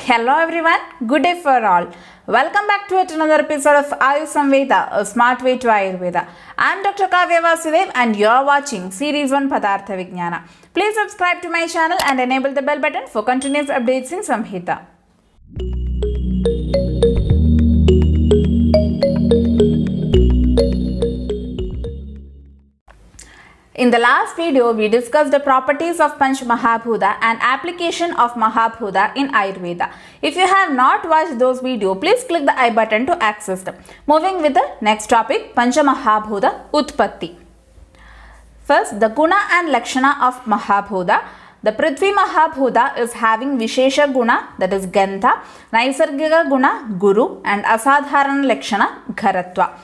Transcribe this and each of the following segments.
Hello everyone, good day for all. Welcome back to yet another episode of Ayush Samveda, a smart way to Ayurveda. I am Dr. Kavya Vasudev and you are watching Series 1 Padartha Vijnana. Please subscribe to my channel and enable the bell button for continuous updates in Samhita. In the last video, we discussed the properties of Panch Mahabhuta and application of Mahabhuta in Ayurveda. If you have not watched those videos, please click the I button to access them. Moving with the next topic, Pancha Mahabhuta Utpatti. First, the Guna and Lakshana of Mahabhuta. The Prithvi Mahabhuta is having Vishesha Guna, that is Gandha, Naisargika Guna, Guru, and Asadharana Lakshana, Gharatva.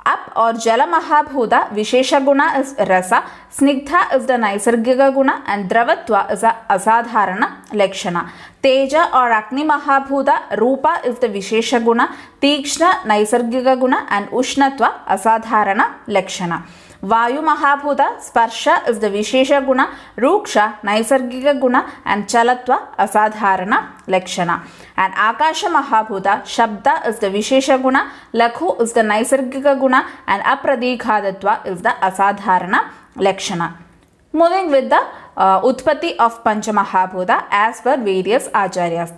Up or Jala Mahabhuta, Vishesha Guna is Rasa, Snigdha is the Naisargika Guna, and Dravatva is the Asadharana Lakshana. Teja or Agni Mahabhuta, Rupa is the Vishesha Guna, Tikshna Naisargika Guna, and Ushnatva Asadharana Lakshana. Vayu Mahabhuta, Sparsha is the Vishesha Guna, Ruksha Naisargika Guna, and Chalatva Asadharana Lakshana. And Akasha Mahabhuta, Shabda is the Vishesha Guna, Lakhu is the Naisargika Guna, and Apradikhadatva is the Asadharana Lakshana. Moving with the Utpatti of Pancha Mahabhuta as per various Acharyas.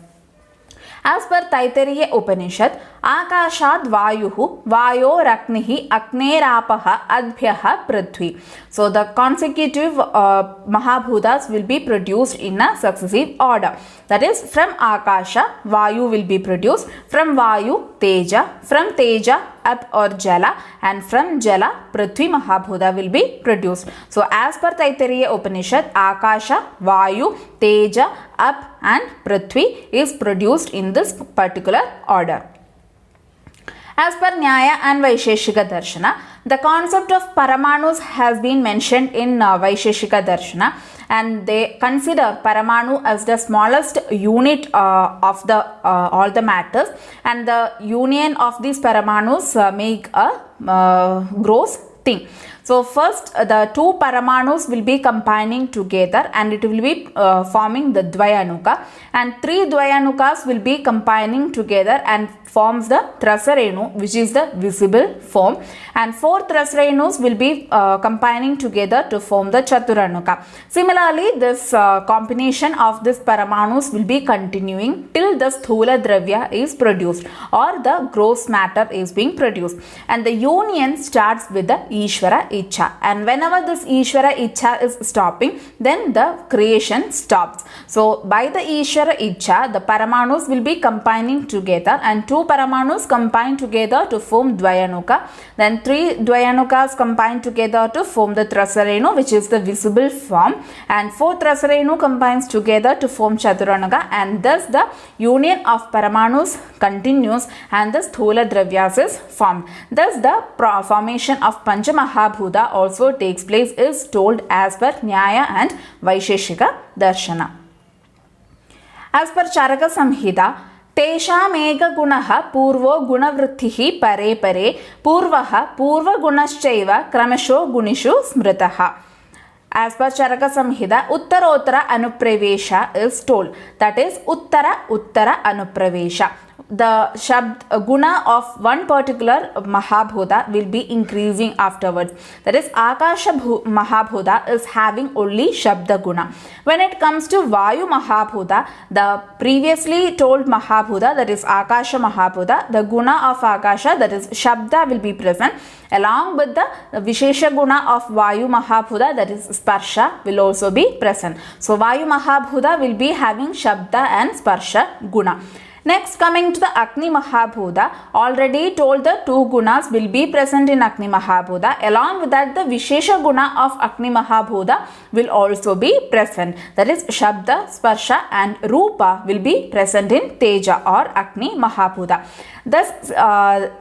As per Taittiriya Upanishad, Akashad Vayuhu, Vayoragnihi, Agnerapaha, Adbhyaha, Prithvi. So the consecutive Mahabhutas will be produced in a successive order. That is, from Akasha, Vayu will be produced, from Vayu, Teja, from Teja, Up or Jala, and from Jala, Prithvi Mahabhuta will be produced. So as per Taittiriya Upanishad, Akasha, Vayu, Teja, Up and Prithvi is produced in this particular order. As per Nyaya and Vaisheshika Darshana, the concept of Paramanus has been mentioned in Vaisheshika Darshana, and they consider Paramanu as the smallest unit of the all the matters, and the union of these Paramanus make a gross thing. So first the two Paramanus will be combining together and it will be forming the Dvayanuka, and three Dvayanukas will be combining together and forms the Trasarenu, which is the visible form, and four Trasrenus will be combining together to form the Chaturanuka. Similarly, this combination of this Paramanus will be continuing till the Sthula Dravya is produced or the gross matter is being produced, and the union starts with the Ishvara Icha, and whenever this Ishvara Icha is stopping, then the creation stops. So by the Ishvara Icha, the Paramanus will be combining together, and two Paramanus combine together to form Dvayanuka, then three Dvayanukas combine together to form the Trasarenu, which is the visible form, and four Trasarenu combines together to form Chaturanuka, and thus the union of Paramanus continues and the Sthula Dravyas is formed. Thus the formation of Pancha Mahabhuta also takes place is told as per Nyaya and Vaisheshika Darshana. As per Charaka Samhita, Teshameka Gunaha Purvo Gunavrithihi Pare Pare Purvaha Purva Gunashchaiva Kramasho Gunishu Smritaha. As per Charaka Samhita, Uttarottara Anupravesha is told. That is Uttara Anupravesha. The Shabd Guna of one particular Mahabhuta will be increasing afterwards. That is, Akasha Mahabhuta is having only Shabda Guna. When it comes to Vayu Mahabhuta, the previously told Mahabhuta, that is Akasha Mahabhuta, the Guna of Akasha, that is Shabda, will be present along with the Vishesha Guna of Vayu Mahabhuta, that is Sparsha, will also be present. So Vayu Mahabhuta will be having Shabda and Sparsha Guna. Next, coming to the Agni Mahabhuta, already told the two gunas will be present in Agni Mahabhuta. Along with that, the Vishesha Guna of Agni Mahabhuta will also be present. That is, Shabda, Sparsha and Rupa will be present in Teja or Agni Mahabhuta. Thus,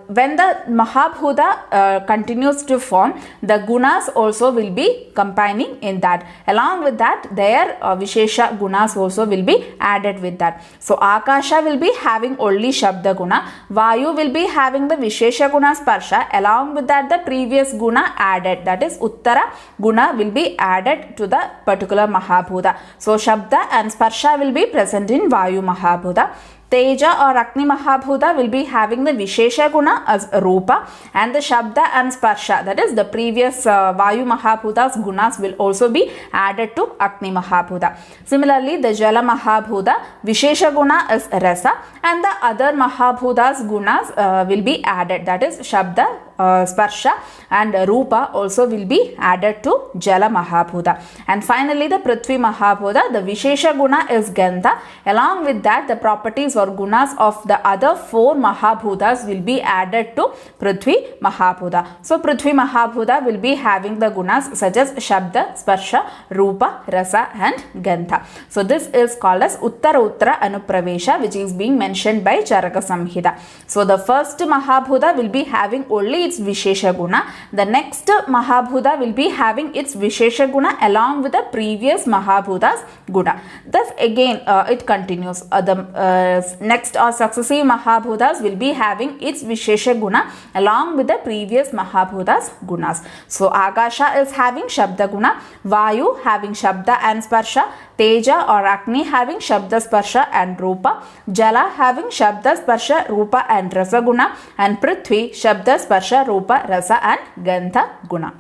when the Mahabhuta continues to form, the gunas also will be combining in that. Along with that, their Vishesha gunas also will be added with that. So, Akasha will be having only Shabda Guna, Vayu will be having the Vishesha Guna Sparsha, along with that the previous Guna added, that is Uttara Guna will be added to the particular Mahabhuta. So Shabda and Sparsha will be present in Vayu Mahabhuta. Teja or Agni Mahabhuta will be having the Vishesha Guna as Rupa, and the Shabda and Sparsha, that is the previous Vayu Mahabhuta's gunas, will also be added to Agni Mahabhuta. Similarly, the Jala Mahabhuta Vishesha Guna is Rasa, and the other Mahabhuta's gunas will be added, that is Shabda, Sparsha and Rupa also will be added to Jala Mahabhuta. And finally, the Prithvi Mahabhuta, the Vishesha Guna is Gandha. Along with that, the properties or gunas of the other 4 Mahabhutas will be added to Prithvi Mahabhuta. So, Prithvi Mahabhuta will be having the gunas such as Shabda, Sparsha, Rupa, Rasa and Gandha. So, this is called as Uttara Anupravesha, which is being mentioned by Charaka Samhita. So, the first Mahabhuta will be having only its Vishesha Guna. The next Mahabhuta will be having its Vishesha Guna along with the previous Mahabhuta's Guna. Thus again it continues. The next or successive Mahabhutas will be having its Vishesha Guna along with the previous Mahabhuta's Gunas. So Akasha is having Shabda Guna, Vayu having Shabda and Sparsha, Teja or Agni having Shabda, Sparsha and Rupa, Jala having Shabda, Sparsha, Rupa and Rasa Guna, and Prithvi Shabda, Sparsha, Rupa, Rasa and Gandha Guna.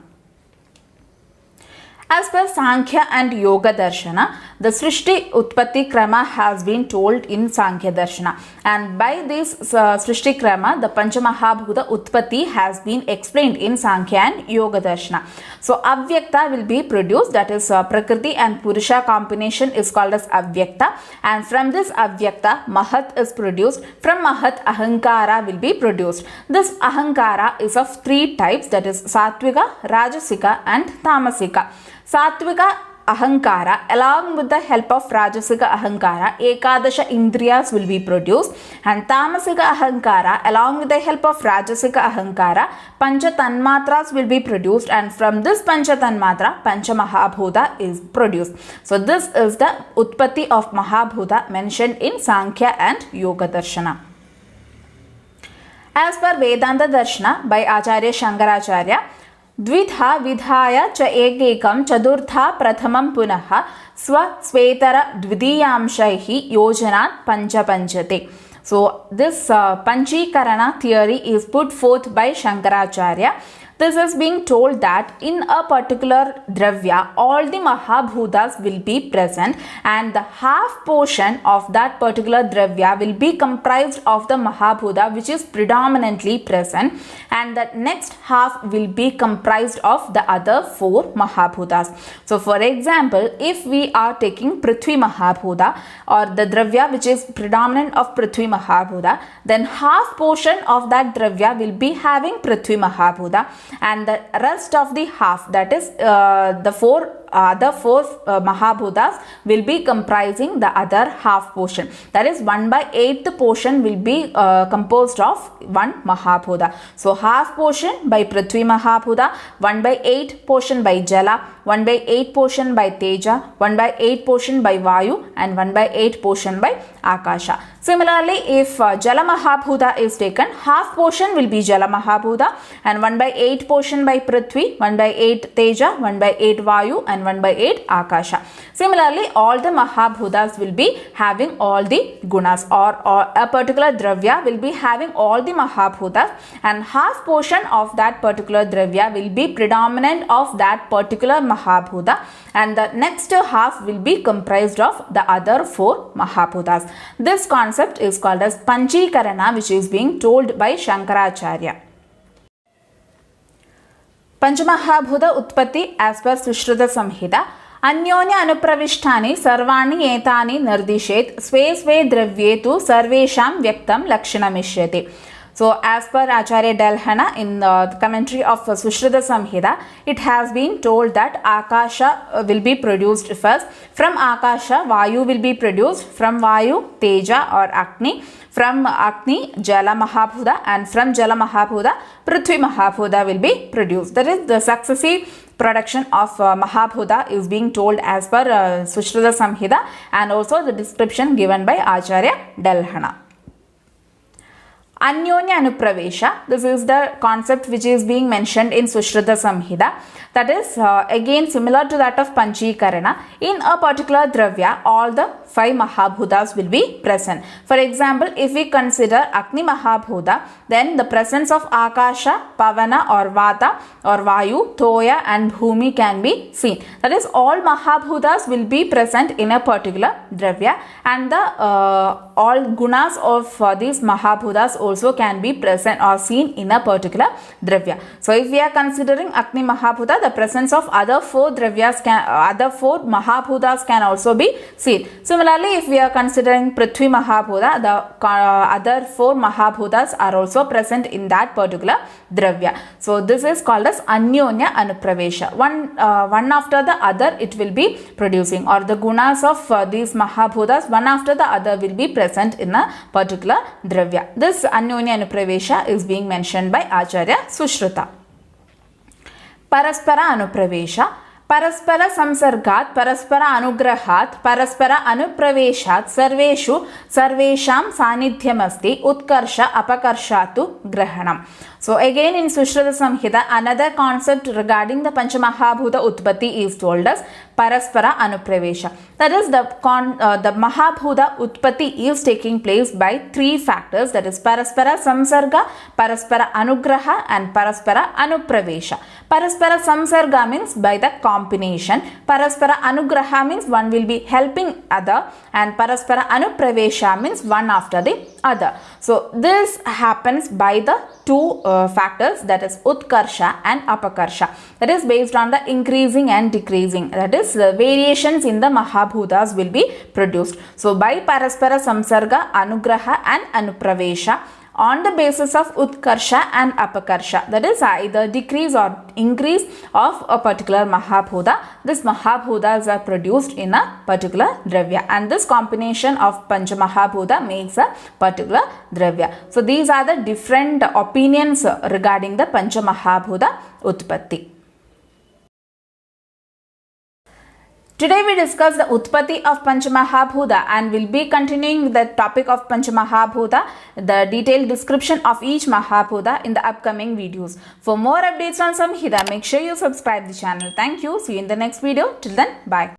As per Sankhya and Yoga Darshana, the Srishti Utpatti Krama has been told in Sankhya Darshana, and by this Srishti Krama, the Panchamahabhuta Utpatti has been explained in Sankhya and Yoga Darshana. So Avyakta will be produced, that is Prakriti and Purusha combination is called as Avyakta, and from this Avyakta, Mahat is produced. From Mahat, Ahankara will be produced. This Ahankara is of 3 types, that is Satvika, Rajasika and Tamasika. Satvika Ahankara, along with the help of Rajasika Ahankara, Ekadasha Indriyas will be produced, and Tamasika Ahankara, along with the help of Rajasika Ahankara, Pancha Tanmatras will be produced, and from this Pancha Tanmatra, Pancha Mahabhuta is produced. So this is the Utpatti of Mahabhuta mentioned in Sankhya and Yoga Darshana. As per Vedanta Darshana by Acharya Shankaracharya, द्विधा विधाय च एकैकं चतुर्था प्रथमं पुनः स्वेतर द्वितीयांशैः योजनात् पञ्चपञ्चते. So this Panchikarana theory is put forth by Shankaracharya. This is being told that in a particular dravya, all the Mahabhutas will be present, and the half portion of that particular dravya will be comprised of the Mahabhuta which is predominantly present, and the next half will be comprised of the other 4 Mahabhutas. So for example, if we are taking Prithvi Mahabhuta or the dravya which is predominant of Prithvi Mahabhuta, then half portion of that dravya will be having Prithvi Mahabhuta, and the rest of the half, that is the 4 Mahabhutas will be comprising the other half portion, that is 1/8 portion will be composed of 1 Mahabhuta. So half portion by Prithvi Mahabhuta, 1/8 portion by Jala, 1/8 portion by Teja, 1/8 portion by Vayu, and 1/8 portion by Akasha. Similarly, if Jala Mahabhuta is taken, half portion will be Jala Mahabhuta, and 1/8 portion by Prithvi, 1/8 Teja, 1/8 Vayu, and 1/8 Akasha. Similarly, all the Mahabhutas will be having all the gunas, or a particular dravya will be having all the Mahabhutas, and half portion of that particular dravya will be predominant of that particular Mahabhuta, and the next half will be comprised of the other 4 Mahabhutas. This concept is called as Panchikarana, which is being told by Shankaracharya. Panchamahabhuta Utpatti as per Sushruta Samhita. अन्योन्य अनुप्रविष्टानि सर्वाणि एतानि निर्दिशेत् स्वे स्वे द्रव्ये तु सर्वेषां व्यक्तं लक्षणमिष्यति. So as per Acharya Dalhana in the commentary of Sushruta Samhita, it has been told that Akasha will be produced first. From Akasha, Vayu will be produced. From Vayu, Teja or Agni. From Agni, Jala Mahabhuta, and from Jala Mahabhuta, Prithvi Mahabhuta will be produced. That is, the successive production of Mahabhuta is being told as per Sushruta Samhita, and also the description given by Acharya Dalhana. Anyonya Anupravesha. This is the concept which is being mentioned in Sushruta Samhita. That is again similar to that of Panchikarana. In a particular dravya, all the 5 Mahabhutas will be present. For example, if we consider Agni Mahabhuta, then the presence of Akasha, Pavana or Vata or Vayu, Toya and Bhumi can be seen. That is, all Mahabhutas will be present in a particular dravya, and the all gunas of these Mahabhutas also can be present or seen in a particular dravya. So if we are considering Agni Mahabhuta, the presence of other 4 dravyas other 4 Mahabhutas can also be seen. Similarly, if we are considering Prithvi Mahabhuta, the other 4 Mahabhutas are also present in that particular dravya. So this is called as Anyonya Anupravesha. One after the other it will be producing, or the gunas of these Mahabhutas one after the other will be present in a particular dravya. This Anyonya Anupravesha is being mentioned by Acharya Sushruta. Paraspara Anupravesha. Paraspara samsargat, paraspara anugrahat, paraspara anupraveshat, sarveshu sarvesham sanidhyam asti, utkarsha apakarshatu grahanam. So again in Sushruta Samhita, another concept regarding the Panchamahabhuta Utpatti is told as Paraspara Anupravesha. That is, the Mahabhuta Utpatti is taking place by 3 factors, that is Paraspara Samsarga, Paraspara Anugraha and Paraspara Anupravesha. Paraspara Samsarga means by the combination, Paraspara Anugraha means one will be helping other, and Paraspara Anupravesha means one after the other. So this happens by the 2 factors, that is Utkarsha and Apakarsha. That is based on the increasing and decreasing, that is variations in the Mahabhutas will be produced. So by Paraspara Samsarga, Anugraha and Anupravesha, on the basis of Utkarsha and Apakarsha, that is either decrease or increase of a particular Mahabhuta, this Mahabhutas are produced in a particular dravya, and this combination of Panchamahabhuta makes a particular dravya. So these are the different opinions regarding the Panchamahabhuta Utpatti. Today we discussed the Utpatti of Panchamahabhuta, and will be continuing with the topic of Panchamahabhuta, the detailed description of each Mahabhuta in the upcoming videos. For more updates on Samhita, make sure you subscribe the channel. Thank you. See you in the next video. Till then, bye.